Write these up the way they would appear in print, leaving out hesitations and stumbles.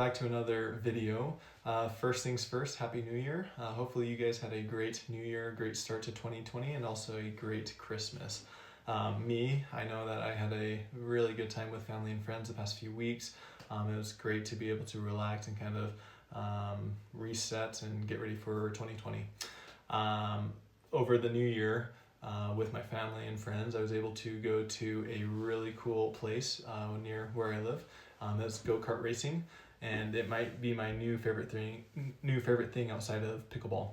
back to another video. First things first, Happy New Year. Hopefully you guys had a great New Year, great start to 2020, and also a great Christmas. I know that I had a really good time with family and friends the past few weeks. It was great to be able to relax and kind of reset and get ready for 2020. Over the new year, with my family and friends, I was able to go to a really cool place near where I live. That's go-kart racing, and it might be my new favorite thing outside of pickleball.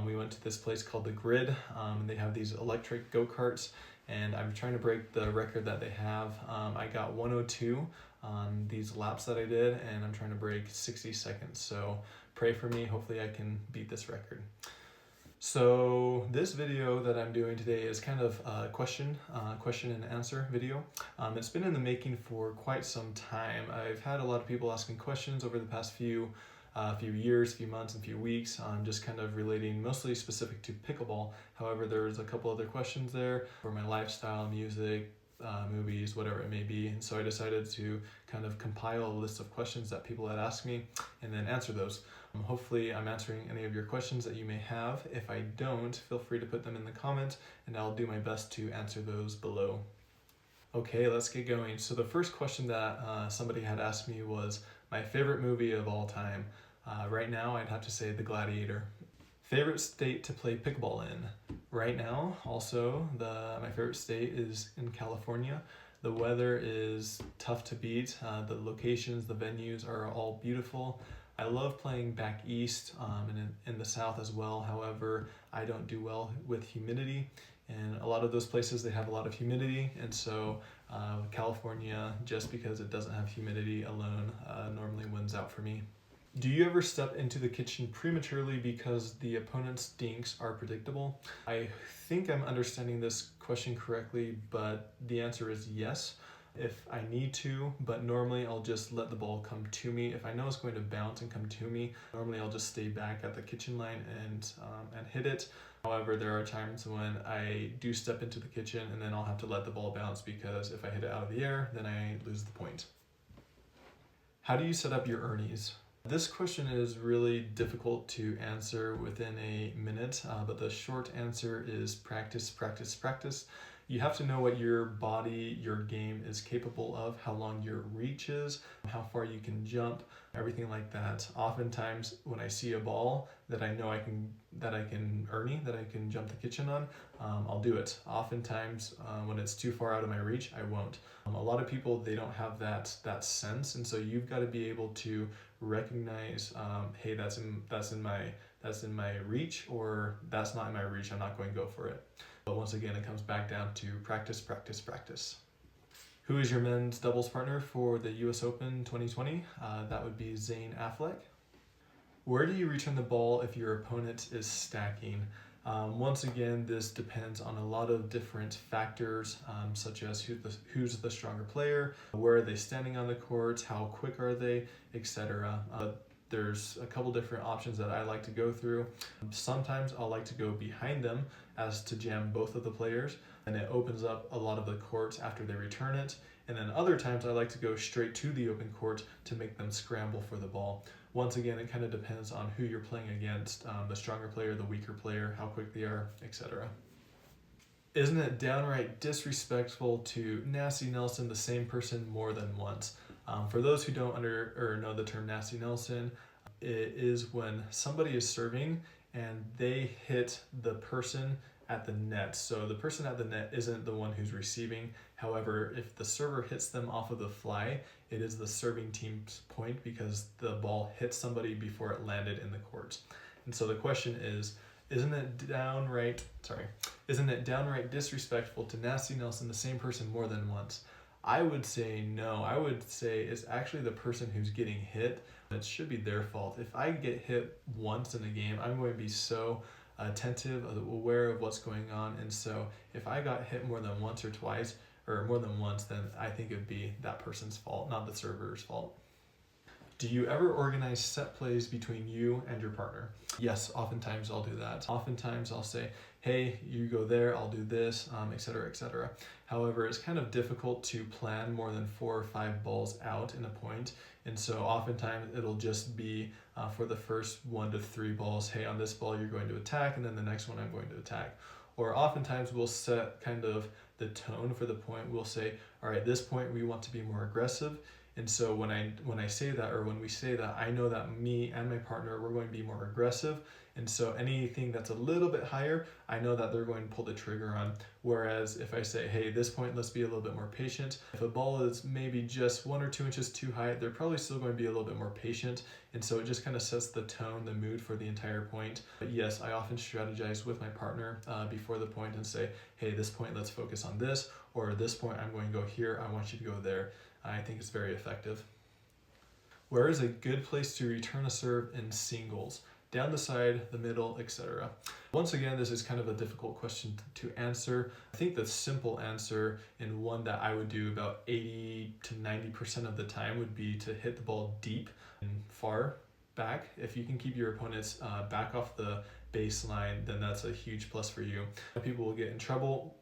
We went to this place called The Grid, and they have these electric go-karts, and I'm trying to break the record that they have. I got 102 on these laps that I did, and I'm trying to break 60 seconds. So pray for me, hopefully I can beat this record. So this video that I'm doing today is kind of a question and answer video. It's been in the making for quite some time. I've had a lot of people asking questions over the past few years, few months, and few weeks, just kind of relating mostly specific to pickleball. However, there's a couple other questions there for my lifestyle, music, movies, whatever it may be. And so I decided to kind of compile a list of questions that people had asked me and then answer those. Hopefully I'm answering any of your questions that you may have. If I don't, feel free to put them in the comments and I'll do my best to answer those below. Okay, let's get going. So the first question that somebody had asked me was my favorite movie of all time. Right now I'd have to say The Gladiator. Favorite state to play pickleball in? Right now, also, my favorite state is in California. The weather is tough to beat. The locations, the venues are all beautiful. I love playing back east and in the south as well. However, I don't do well with humidity. And a lot of those places, they have a lot of humidity. And so California, just because it doesn't have humidity alone, normally wins out for me. Do you ever step into the kitchen prematurely because the opponent's dinks are predictable? I think I'm understanding this question correctly, but the answer is yes. If I need to, but normally I'll just let the ball come to me. If I know it's going to bounce and come to me, normally I'll just stay back at the kitchen line and hit it. However, there are times when I do step into the kitchen and then I'll have to let the ball bounce, because if I hit it out of the air, then I lose the point. How do you set up your Ernies? This question is really difficult to answer within a minute, but the short answer is practice, practice, practice. You have to know what your body, your game is capable of, how long your reach is, how far you can jump, everything like that. Oftentimes when I see a ball that I know I can Ernie, that I can jump the kitchen on, I'll do it. Oftentimes when it's too far out of my reach, I won't. A lot of people, they don't have that sense, and so you've got to be able to recognize, hey, that's in my reach, or that's not in my reach, I'm not going to go for it. But once again, it comes back down to practice, practice, practice. Who is your men's doubles partner for the US Open 2020? That would be Zane Affleck. Where do you return the ball if your opponent is stacking? Once again, this depends on a lot of different factors, such as who's the stronger player, where are they standing on the court, how quick are they, etc. There's a couple different options that I like to go through. Sometimes I'll like to go behind them as to jam both of the players, and it opens up a lot of the court after they return it. And then other times I like to go straight to the open court to make them scramble for the ball. Once again, it kind of depends on who you're playing against, the stronger player, the weaker player, how quick they are, etc. Isn't it downright disrespectful to Nasty Nelson the same person more than once? For those who don't know the term Nasty Nelson, it is when somebody is serving and they hit the person at the net. So the person at the net isn't the one who's receiving. However, if the server hits them off of the fly, it is the serving team's point, because the ball hit somebody before it landed in the court. And so the question is, isn't it downright disrespectful to Nasty Nelson the same person more than once? I would say no. I would say it's actually the person who's getting hit. It should be their fault. If I get hit once in a game, I'm going to be so attentive, aware of what's going on. And so if I got hit more than once or twice, or more than once, then I think it would be that person's fault, not the server's fault. Do you ever organize set plays between you and your partner? Yes, oftentimes I'll do that. Oftentimes I'll say, hey, you go there, I'll do this, etc., etc. However, it's kind of difficult to plan more than 4 or 5 balls out in a point. And so oftentimes it'll just be for the first 1 to 3 balls, hey, on this ball you're going to attack, and then the next one I'm going to attack. Or oftentimes we'll set kind of the tone for the point. We'll say, all right, this point we want to be more aggressive. And so when I say that, or when we say that, I know that me and my partner, we're going to be more aggressive. And so anything that's a little bit higher, I know that they're going to pull the trigger on. Whereas if I say, hey, this point, let's be a little bit more patient. If a ball is maybe just 1 or 2 inches too high, they're probably still going to be a little bit more patient. And so it just kind of sets the tone, the mood for the entire point. But yes, I often strategize with my partner before the point and say, hey, this point, let's focus on this. Or this point, I'm going to go here. I want you to go there. I think it's very effective. Where is a good place to return a serve in singles? Down the side, the middle, etc. Once again, this is kind of a difficult question to answer. I think the simple answer, and one that I would do about 80 to 90% of the time, would be to hit the ball deep and far back. If you can keep your opponents back off the baseline, then that's a huge plus for you. People will get in trouble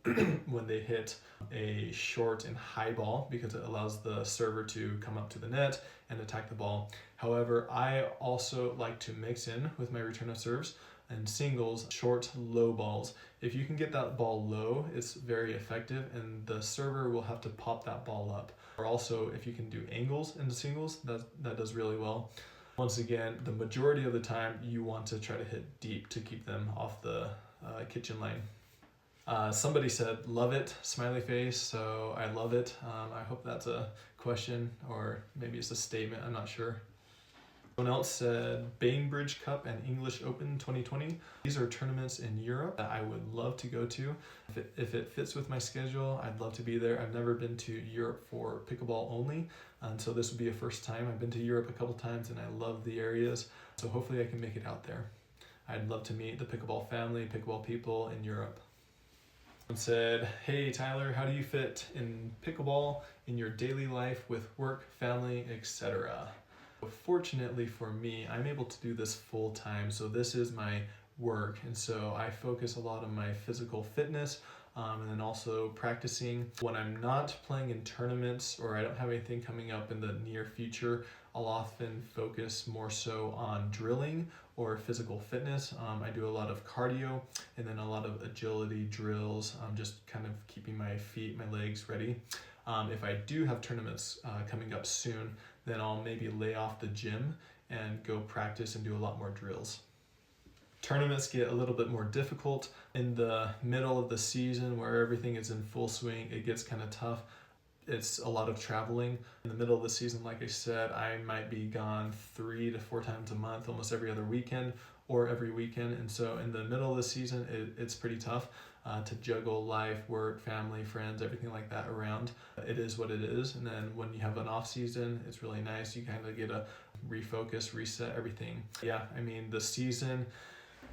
when they hit a short and high ball because it allows the server to come up to the net and attack the ball. However, I also like to mix in with my return of serves and singles short, low balls. If you can get that ball low, it's very effective, and the server will have to pop that ball up. Or also, if you can do angles in the singles, that does really well. Once again, the majority of the time, you want to try to hit deep to keep them off the kitchen line. Somebody said, love it, smiley face, so I love it. I hope that's a question, or maybe it's a statement, I'm not sure. Someone else said, Bainbridge Cup and English Open 2020. These are tournaments in Europe that I would love to go to. If it fits with my schedule, I'd love to be there. I've never been to Europe for pickleball only, and so this would be a first time. I've been to Europe a couple times and I love the areas, so hopefully I can make it out there. I'd love to meet the pickleball family, pickleball people in Europe. Someone said, hey Tyler, how do you fit in pickleball in your daily life with work, family, etc.? Fortunately for me, I'm able to do this full time, so this is my work, and so I focus a lot on my physical fitness and then also practicing. When I'm not playing in tournaments or I don't have anything coming up in the near future, I'll often focus more so on drilling or physical fitness. I do a lot of cardio and then a lot of agility drills, just kind of keeping my feet, my legs ready. If I do have tournaments coming up soon, then I'll maybe lay off the gym and go practice and do a lot more drills. Tournaments get a little bit more difficult in the middle of the season where everything is in full swing. It gets kind of tough. It's a lot of traveling. In the middle of the season, like I said, I might be gone 3 to 4 times a month, almost every other weekend or every weekend. And so in the middle of the season, it's pretty tough to juggle life, work, family, friends, everything like that around. It is what it is. And then when you have an off season, it's really nice. You kind of get a refocus, reset everything. Yeah, I mean, the season,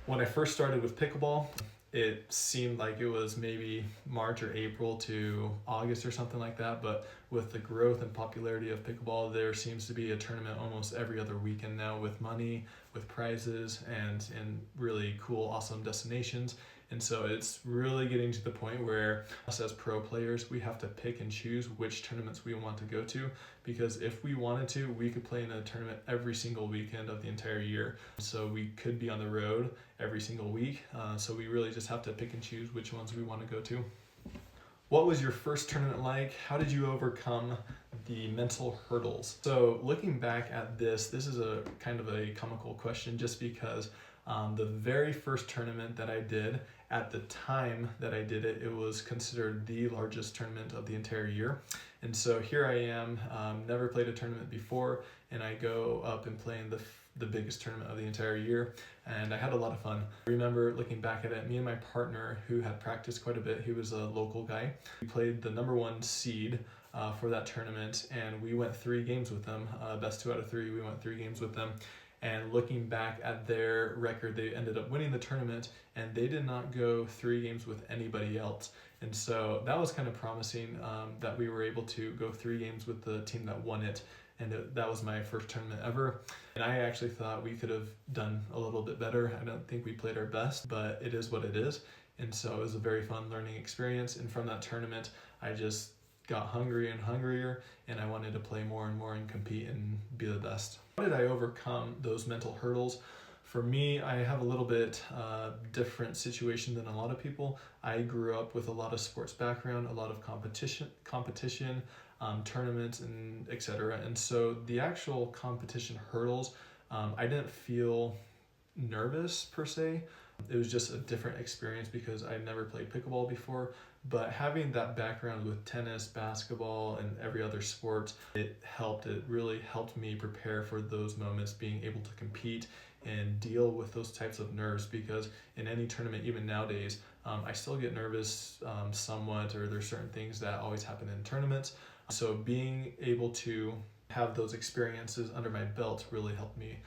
when I first started with pickleball, it seemed like it was maybe March or April to August or something like that. But with the growth and popularity of pickleball, there seems to be a tournament almost every other weekend now, with money, with prizes, and in really cool, awesome destinations. And so it's really getting to the point where us as pro players, we have to pick and choose which tournaments we want to go to, because if we wanted to, we could play in a tournament every single weekend of the entire year. So we could be on the road every single week. So we really just have to pick and choose which ones we want to go to. What was your first tournament like? How did you overcome the mental hurdles? So looking back at this is a kind of a comical question, just because the very first tournament that I did, at the time that I did it, it was considered the largest tournament of the entire year. And so here I am, never played a tournament before, and I go up and play in the biggest tournament of the entire year, and I had a lot of fun. I remember looking back at it, me and my partner, who had practiced quite a bit, he was a local guy, we played the number 1 seed for that tournament, and we went 3 games with them, best 2 out of 3, we went 3 games with them. And looking back at their record, they ended up winning the tournament, and they did not go 3 games with anybody else. And so that was kind of promising, that we were able to go 3 games with the team that won it. And that was my first tournament ever. And I actually thought we could have done a little bit better. I don't think we played our best, but it is what it is. And so it was a very fun learning experience. And from that tournament, I just got hungry and hungrier, and I wanted to play more and more and compete and be the best. How did I overcome those mental hurdles? For me, I have a little bit different situation than a lot of people. I grew up with a lot of sports background, a lot of competition, tournaments, and etc. And so the actual competition hurdles, I didn't feel nervous per se. It was just a different experience because I'd never played pickleball before. But having that background with tennis, basketball, and every other sport, it really helped me prepare for those moments, being able to compete and deal with those types of nerves, because in any tournament, even nowadays, I still get nervous somewhat, or there's certain things that always happen in tournaments. So being able to have those experiences under my belt really helped me.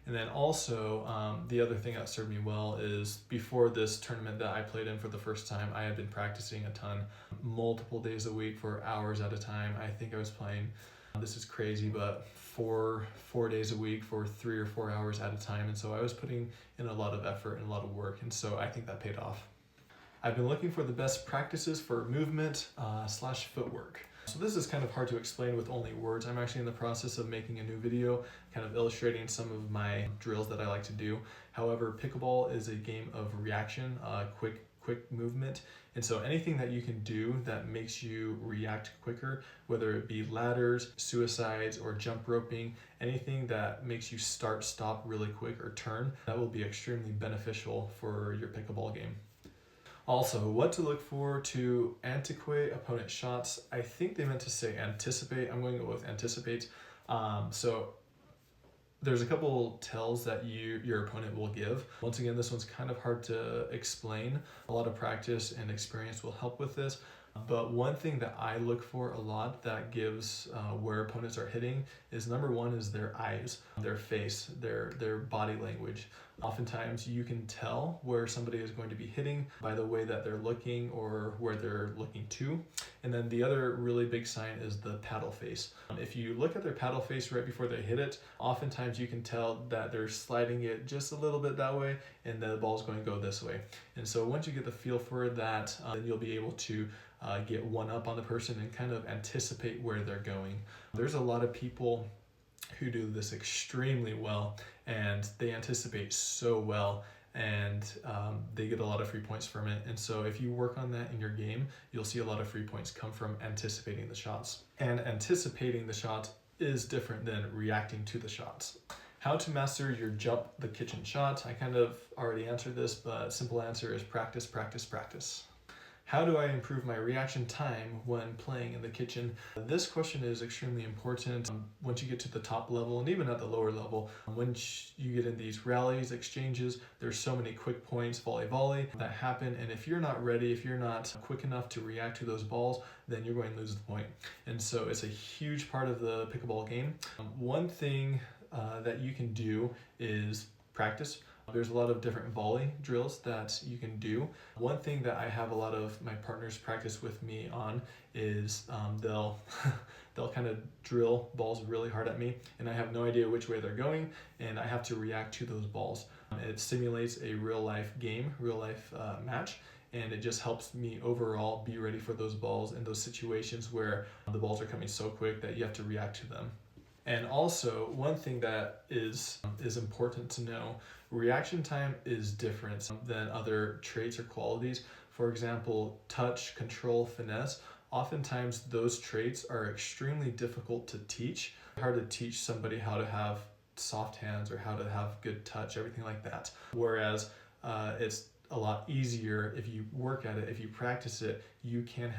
And then also, the other thing that served me well is before this tournament that I played in for the first time, I had been practicing a ton, multiple days a week for hours at a time. I think I was playing, this is crazy, but four days a week for 3 or 4 hours at a time. And so I was putting in a lot of effort and a lot of work. And so I think that paid off. I've been looking for the best practices for movement / footwork. So this is kind of hard to explain with only words. I'm actually in the process of making a new video, kind of illustrating some of my drills that I like to do. However, pickleball is a game of reaction, quick movement. And so anything that you can do that makes you react quicker, whether it be ladders, suicides, or jump roping, anything that makes you start, stop really quick, or turn, that will be extremely beneficial for your pickleball game. Also, what to look for to antiquate opponent shots. I think they meant to say anticipate. I'm going to go with anticipate. So there's a couple tells that your opponent will give. Once again, this one's kind of hard to explain. A lot of practice and experience will help with this. But one thing that I look for a lot that gives where opponents are hitting is, number one is their eyes, their face, their body language. Oftentimes you can tell where somebody is going to be hitting by the way that they're looking or where they're looking to. And then the other really big sign is the paddle face. If you look at their paddle face right before they hit it, oftentimes you can tell that they're sliding it just a little bit that way and the ball's going to go this way. And so once you get the feel for that, then you'll be able to get one up on the person and kind of anticipate where they're going. There's a lot of people who do this extremely well, and they anticipate so well, and they get a lot of free points from it. And so if you work on that in your game, you'll see a lot of free points come from anticipating the shots. And anticipating the shots is different than reacting to the shots. How to master your jump the kitchen shot. I kind of already answered this, but simple answer is practice, practice, practice. How do I improve my reaction time when playing in the kitchen? This question is extremely important once you get to the top level and even at the lower level. Once you get in these rallies, exchanges, there's so many quick points, volley, that happen. And if you're not ready, if you're not quick enough to react to those balls, then you're going to lose the point. And so it's a huge part of the pickleball game. One thing that you can do is practice. There's a lot of different volley drills that you can do. One thing that I have a lot of my partners practice with me on is they'll kind of drill balls really hard at me, and I have no idea which way they're going, and I have to react to those balls. It simulates a real life game, real life match, and it just helps me overall be ready for those balls in those situations where the balls are coming so quick that you have to react to them. And also, one thing that is important to know, reaction time is different than other traits or qualities. For example, touch, control, finesse. Oftentimes those traits are extremely difficult to teach. It's hard to teach somebody how to have soft hands or how to have good touch, everything like that. Whereas it's a lot easier if you work at it, if you practice it, you can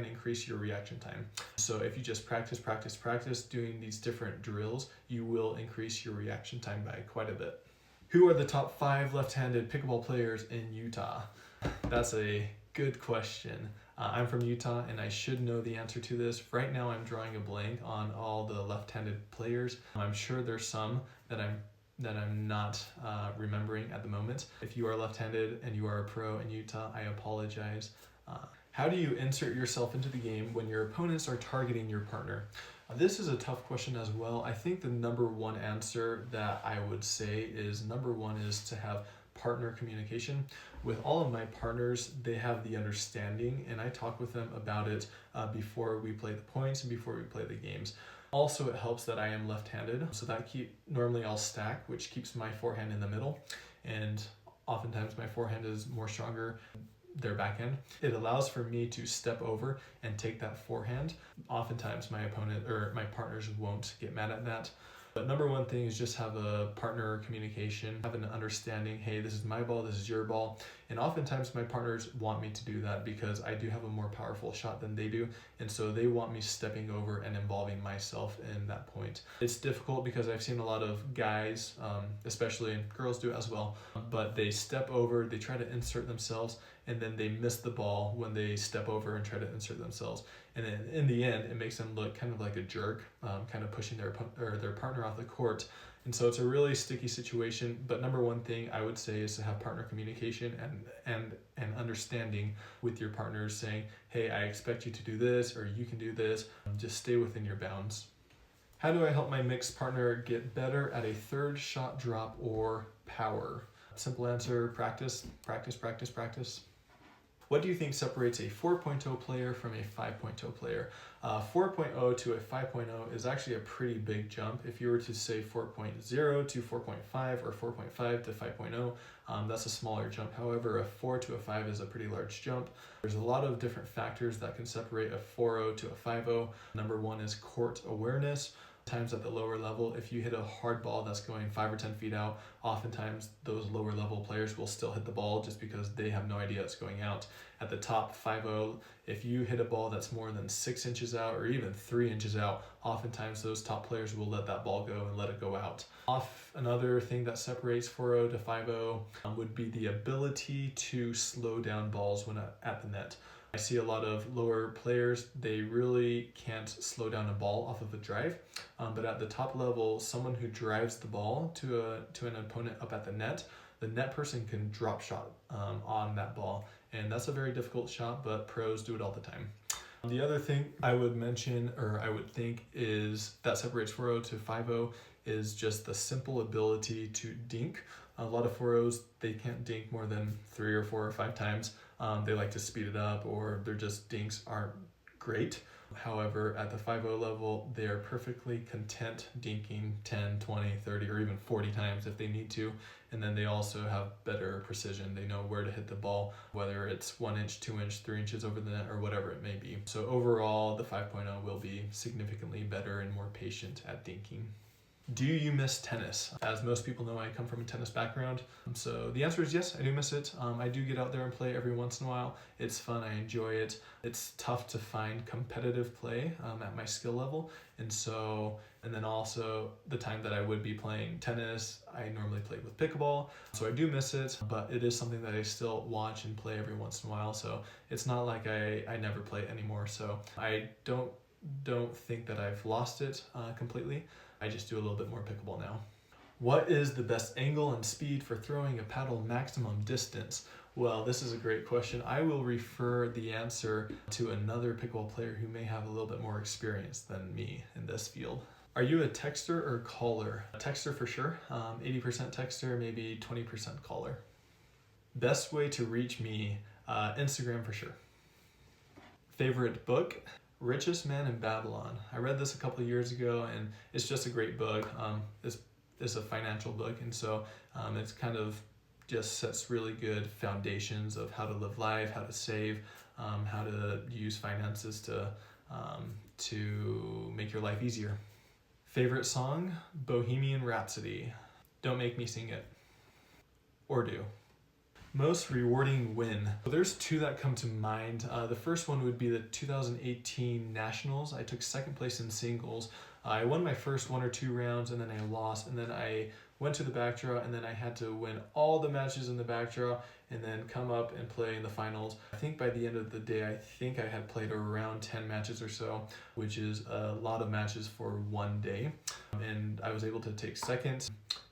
increase your reaction time. So if you just practice doing these different drills, you will increase your reaction time by quite a bit. Who are the top 5 left-handed pickleball players in Utah? That's a good question. I'm from Utah and I should know the answer to this. Right now I'm drawing a blank on all the left-handed players. I'm sure there's some that I'm not remembering at the moment. If you are left-handed and you are a pro in Utah, I apologize. How do you insert yourself into the game when your opponents are targeting your partner? This is a tough question as well. I think the number one answer that I would say is, number one is to have partner communication. With all of my partners, they have the understanding, and I talk with them about it before we play the points and before we play the games. Also, it helps that I am left-handed, so that normally I'll stack, which keeps my forehand in the middle, and oftentimes my forehand is more stronger their backhand. It allows for me to step over and take that forehand. Oftentimes my opponent or my partners won't get mad at that. But number one thing is just have a partner communication, have an understanding, hey, this is my ball, this is your ball. And oftentimes my partners want me to do that because I do have a more powerful shot than they do. And so they want me stepping over and involving myself in that point. It's difficult because I've seen a lot of guys, especially girls do it as well, but they step over, they try to insert themselves, and then they miss the ball when they step over and try to insert themselves. And then in the end, it makes them look kind of like a jerk, kind of pushing their partner off the court. And so it's a really sticky situation. But number one thing I would say is to have partner communication and understanding with your partners, saying, hey, I expect you to do this, or you can do this. Just stay within your bounds. How do I help my mixed partner get better at a third shot drop or power? Simple answer, practice, practice, practice, practice. What do you think separates a 4.0 player from a 5.0 player? 4.0 to a 5.0 is actually a pretty big jump. If you were to say 4.0 to 4.5 or 4.5 to 5.0, that's a smaller jump. However, a 4 to a 5 is a pretty large jump. There's a lot of different factors that can separate a 4.0 to a 5.0. Number one is court awareness. Times at the lower level, if you hit a hard ball that's going 5 or 10 feet out, oftentimes those lower level players will still hit the ball just because they have no idea it's going out. At the top 5.0, if you hit a ball that's more than 6 inches out or even 3 inches out, oftentimes those top players will let that ball go and let it go out. Another thing that separates 4.0 to 5.0 would be the ability to slow down balls when at the net. I see a lot of lower players, they really can't slow down a ball off of a drive, but at the top level, someone who drives the ball to an opponent up at the net person can drop shot on that ball, and that's a very difficult shot, but pros do it all the time. The other thing I would mention, or I would think, is that separates 4.0 to 5.0 is just the simple ability to dink. A lot of 4.0s, they can't dink more than 3 or 4 or 5 times. They like to speed it up, or their just dinks aren't great. However, at the 5.0 level, they are perfectly content dinking 10, 20, 30, or even 40 times if they need to. And then they also have better precision. They know where to hit the ball, whether it's 1 inch, 2 inch, 3 inches over the net, or whatever it may be. So overall, the 5.0 will be significantly better and more patient at dinking. Do you miss tennis? As most people know, I come from a tennis background. So the answer is yes, I do miss it. I do get out there and play every once in a while. It's fun, I enjoy it. It's tough to find competitive play at my skill level. And then also the time that I would be playing tennis, I normally play with pickleball. So I do miss it, but it is something that I still watch and play every once in a while. So it's not like I never play it anymore. So I don't think that I've lost it completely. I just do a little bit more pickleball now. What is the best angle and speed for throwing a paddle maximum distance? Well, this is a great question. I will refer the answer to another pickleball player who may have a little bit more experience than me in this field. Are you a texter or caller? A texter for sure. 80% texter, maybe 20% caller. Best way to reach me, Instagram for sure. Favorite book? Richest Man in Babylon. I read this a couple of years ago, and it's just a great book. It's a financial book, and so it's kind of just sets really good foundations of how to live life, how to save, how to use finances to make your life easier. Favorite song? Bohemian Rhapsody. Don't make me sing it. Or do. Most rewarding win. There's 2 that come to mind. The first one would be the 2018 Nationals. I took second place in singles. I won my first 1 or 2 rounds, and then I lost, and then I went to the back draw, and then I had to win all the matches in the back draw and then come up and play in the finals. I think by the end of the day, I think I had played around 10 matches or so, which is a lot of matches for one day. And I was able to take second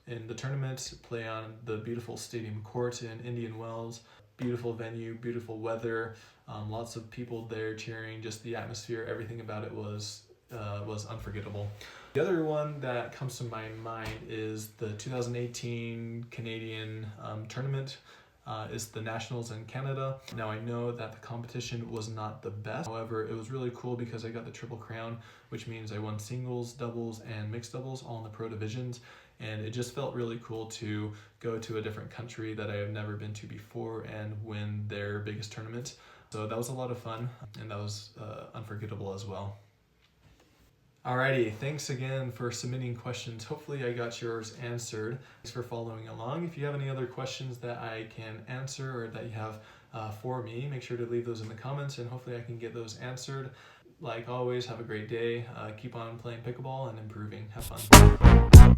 in the tournament, play on the beautiful stadium court in Indian Wells. Beautiful venue, beautiful weather, lots of people there cheering, just the atmosphere, everything about it was unforgettable. The other one that comes to my mind is the 2018 Canadian tournament. It's the Nationals in Canada. Now I know that the competition was not the best. However, it was really cool because I got the Triple Crown, which means I won singles, doubles, and mixed doubles all in the pro divisions. And it just felt really cool to go to a different country that I have never been to before and win their biggest tournament. So that was a lot of fun, and that was unforgettable as well. Alrighty, thanks again for submitting questions. Hopefully I got yours answered. Thanks for following along. If you have any other questions that I can answer or that you have for me, make sure to leave those in the comments and hopefully I can get those answered. Like always, have a great day. Keep on playing pickleball and improving. Have fun.